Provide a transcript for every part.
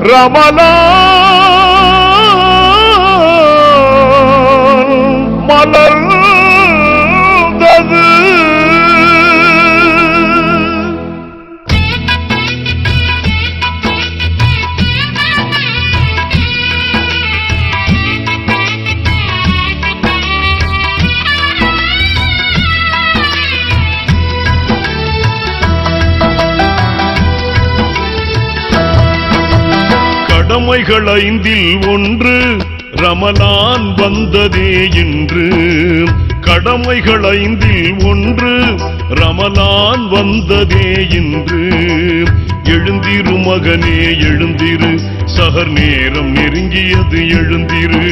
ரமலான் மலர்ந்தது. கடமைகள் 5 ஒன்று ரமலான் வந்ததே இன்று. கடமைகள் 5 ஒன்று ரமலான் வந்ததே இன்று. எழுந்திரு மகனே எழுந்திரு, சஹர் நேரம் நெருங்கியது எழுந்திரு.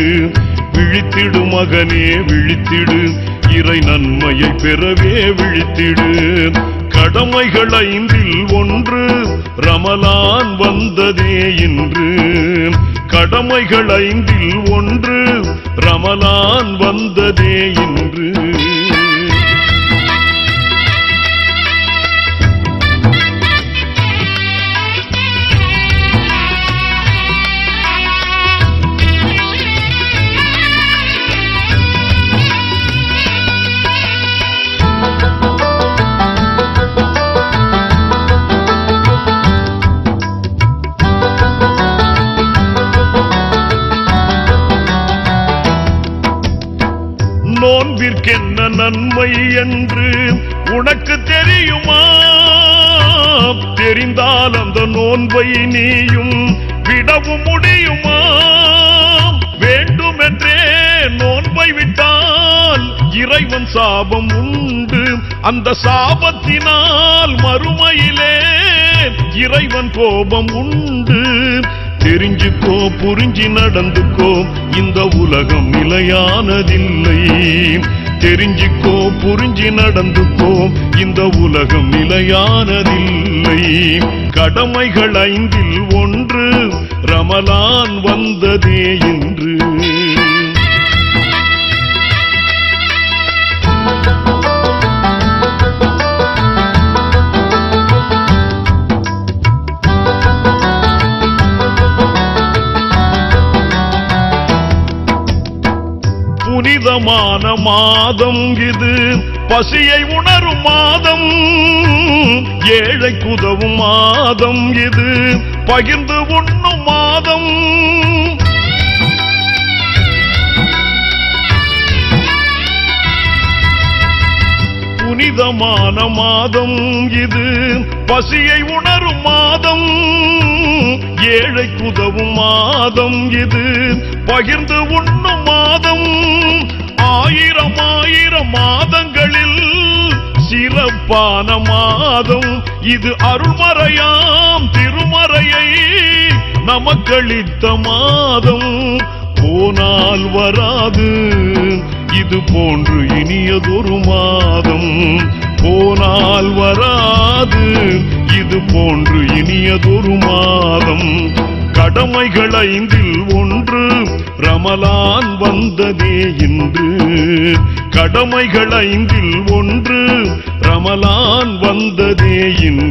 விழித்திடு மகனே விழித்திடு, இறை நன்மையை பெறவே விழித்திடு. கடமைகள் 5 ஒன்று ரமலான் வந்ததே இன்று. கடமைகள் 5 ஒன்று ரமலான் வந்ததே இன்று. நோன்பிற்கென்ன நன்மை என்று உனக்கு தெரியுமா? தெரிந்தால் அந்த நோன்பை நீயும் விடவும் முடியுமா? வேண்டுமென்றே நோன்பை விட்டால் இறைவன் சாபம் உண்டு. அந்த சாபத்தினால் மறுமையிலே இறைவன் கோபம் உண்டு. தெரிஞ்சுக்கோ புரிஞ்சு நடந்துக்கோ, இந்த உலகம் நிலையானதில்லை. தெரிஞ்சுக்கோ புரிஞ்சு நடந்துக்கோ, இந்த உலகம் நிலையானதில்லை. கடமைகள் 5 ஒன்று ரமலான் வந்ததே இன்று. புனிதமான மாதம் இது, பசியை உணரும் மாதம். ஏழைக்கு உதவும் மாதம் இது, பகிர்ந்து உண்ணும் மாதம். புனிதமான மாதம் இது, பசியை உணரும் மாதம். ஏழைக்கு உதவும் மாதம் இது, பகிர்ந்து உண்ணும் மாதம். 1000 மாதங்களில் சிறப்பான மாதம் இது. அருள்மறையாம் திருமறையை நமக்களித்த மாதம். போனால் வராது இது போன்று இனியதொரு மாதம். போனால் வராது இது போன்று இனியதொரு மாதம். கடமைகள் 5 ஒன்று ரமலான் வந்ததே இன்று. கடமைகள் 5 ஒன்று ரமலான் வந்ததே இன்று.